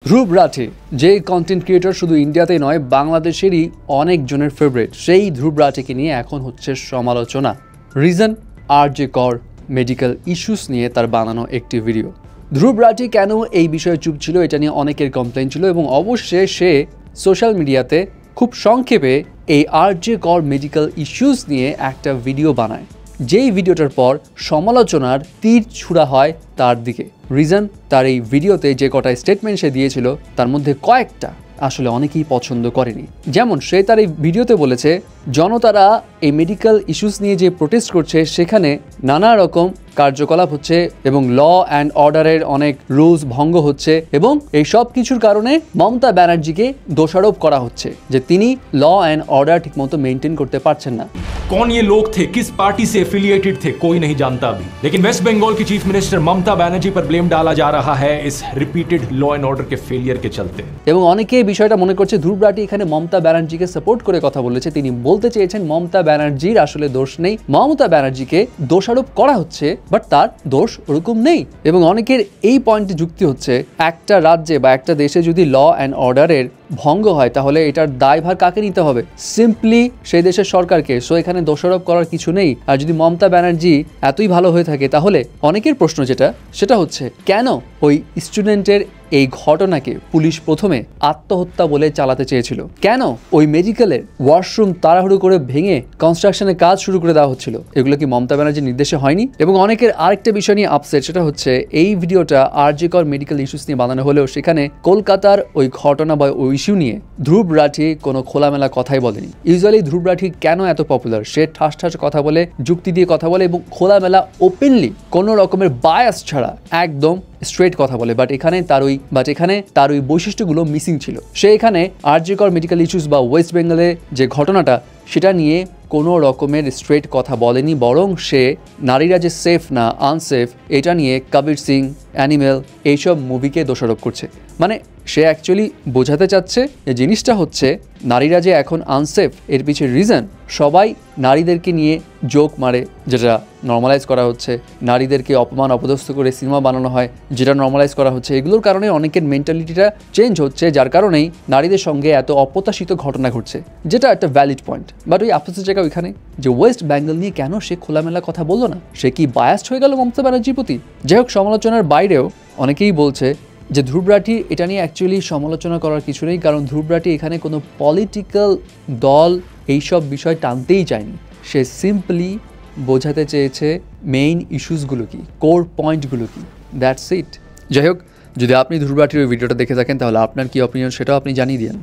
ধ্রুব রাঠি যে content creator শুধু ইন্ডিয়াতেই নয় বাংলাদেশেরই অনেকজনের ফেভারিট, সেই ধ্রুব রাঠিকে নিয়ে এখন হচ্ছে সমালোচনা। রিজন আরজে কর মেডিকেল ইস্যুস নিয়ে তার বানানো একটি ভিডিও। ধ্রুব রাঠি কেন এই বিষয়ে চুপ ছিল এটা নিয়ে অনেকের কমপ্লেন ছিল এবং অবশ্যই সে সোশ্যাল মিডিয়াতে খুব সংক্ষেপে এই আরজে কর মেডিকেল ইস্যুস নিয়ে একটা ভিডিও বানায়, যেই ভিডিওটার পর সমালোচনার তীর ছুড়া হয় তার দিকে। রিজন তার এই ভিডিওতে যে কটা স্টেটমেন্ট সে দিয়েছিল তার মধ্যে কয়েকটা আসলে অনেকেই পছন্দ করেনি। যেমন সে তার এই ভিডিওতে বলেছে জনতারা এই মেডিকেল ইস্যুস নিয়ে যে প্রোটেস্ট করছে সেখানে নানা রকম কার্যকলাপ হচ্ছে এবং ল অ্যান্ড অর্ডারের অনেক রুলস ভঙ্গ হচ্ছে এবং এই সব কিছুর কারণে মমতা ব্যানার্জিকে দোষারোপ করা হচ্ছে যে তিনি ল অ্যান্ড অর্ডার ঠিকমতো মেনটেन করতে পারছেন না। कौन ये लोग थे, किस पार्टी से एफिलिएटेड थे, कोई नहीं जानता अभी, लेकिन वेस्ट बंगाल की चीफ मिनिस्टर ममता बनर्जी पर ब्लेम डाला जा रहा है इस रिपीटेड लॉ एंड ऑर्डर के फेलियर के चलते। এবং অনেকে এই বিষয়টা মনে করছে ধ্রুব রাঠি এখানে মমতা ব্যানার্জিকে সাপোর্ট করে কথা বলেছে। তিনি বলতে চেয়েছেন মমতা ব্যানার্জির আসলে দোষ নেই, মমতা ব্যানার্জিকে দোষারোপ করা হচ্ছে, বাট তার দোষ ওরকম নেই। এবং অনেকের এই পয়েন্টে যুক্তি হচ্ছে একটা রাজ্যে বা একটা দেশে যদি ল অ্যান্ড অর্ডারের ভঙ্গ হয় তাহলে এটার দায়ভার কাকে নিতে হবে? সিম্পলি সেই দেশের সরকারকে। সো এখানে দোষারোপ করার কিছু নেই। আর যদি মমতা ব্যানার্জি এতই ভালো হয়ে থাকে তাহলে অনেকের প্রশ্ন সেটা হচ্ছে কেন ওই স্টুডেন্টের এই ঘটনাকে পুলিশ প্রথমে আত্মহত্যা বলে চালাতে চেয়েছিল? কেন ওই মেডিকেলের ওয়াশরুম তাড়াহুড়ো করে ভেঙে কনস্ট্রাকশনের কাজ শুরু করে দেওয়া হচ্ছিল? এগুলো কি মমতা ব্যানার্জির নির্দেশে হয়নি? এবং অনেকের আরেকটা বিষয় নিয়ে আপসেট, সেটা হচ্ছে এই ভিডিওটা আরজে কর মেডিকেল ইস্যুস নিয়ে বানানো হলেও সেখানে কলকাতার ওই ঘটনা বা ওই ইস্যু নিয়ে ধ্রুব রাঠি কোনো খোলামেলা কথাই বলেনি। ইউজুয়ালি ধ্রুব রাঠি কেন এত পপুলার? সে ঠাস ঠাস কথা বলে, যুক্তি দিয়ে কথা বলে এবং খোলামেলা ওপেনলি কোনো রকমের বায়াস ছাড়া একদম স্ট্রেট কথা বলে। বাট এখানে তার ওই বৈশিষ্ট্যগুলো মিসিং ছিল। সে এখানে আরজে কর মেডিকেল ইস্যুস বা ওয়েস্ট বেঙ্গলে যে ঘটনাটা সেটা নিয়ে কোনো রকমের স্ট্রেট কথা বলেনি, বরং সে নারীরা যে সেফ না আনসেফ এটা নিয়ে কবির সিং, অ্যানিমেল এইসব মুভিকে দোষারোপ করছে। মানে সে অ্যাকচুয়ালি বোঝাতে চাচ্ছে যে জিনিসটা হচ্ছে নারীরা যে এখন আনসেফ এর পিছিয়ে রিজন সবাই নারীদেরকে নিয়ে জোক মারে, যেটা নর্মালাইজ করা হচ্ছে। নারীদেরকে অপমান অপদস্থ করে সিনেমা বানানো হয়, যেটা নর্মালাইজ করা হচ্ছে। এগুলোর কারণে অনেকের মেন্টালিটিটা চেঞ্জ হচ্ছে, যার কারণেই নারীদের সঙ্গে এত অপ্রত্যাশিত ঘটনা ঘটছে, যেটা একটা ভ্যালিড পয়েন্ট। বাট ওই আফসোসের জায়গা ওইখানে যে ওয়েস্ট বেঙ্গল নিয়ে কেন সে খোলামেলা কথা বললো না? সে কি বায়াসড হয়ে গেল মমতা ব্যানার্জির প্রতি? যাই হোক, সমালোচনার বাইরেও অনেকেই বলছে যে ধ্রুব রাঠি এটা নিয়ে অ্যাকচুয়ালি সমালোচনা করার কিছু নেই, কারণ ধ্রুব রাঠি এখানে কোনো পলিটিক্যাল দল এইসব বিষয় টানতেই চায়নি। সে সিম্পলি বোঝাতে চেয়েছে মেইন ইস্যুসগুলো কি, কোর পয়েন্টগুলো কি, দ্যাটস ইট। যাই হোক, যদি আপনি ধ্রুব রাঠির ওই ভিডিওটা দেখে থাকেন তাহলে আপনার কি অপিনিয়ন সেটাও আপনি জানিয়ে দিন।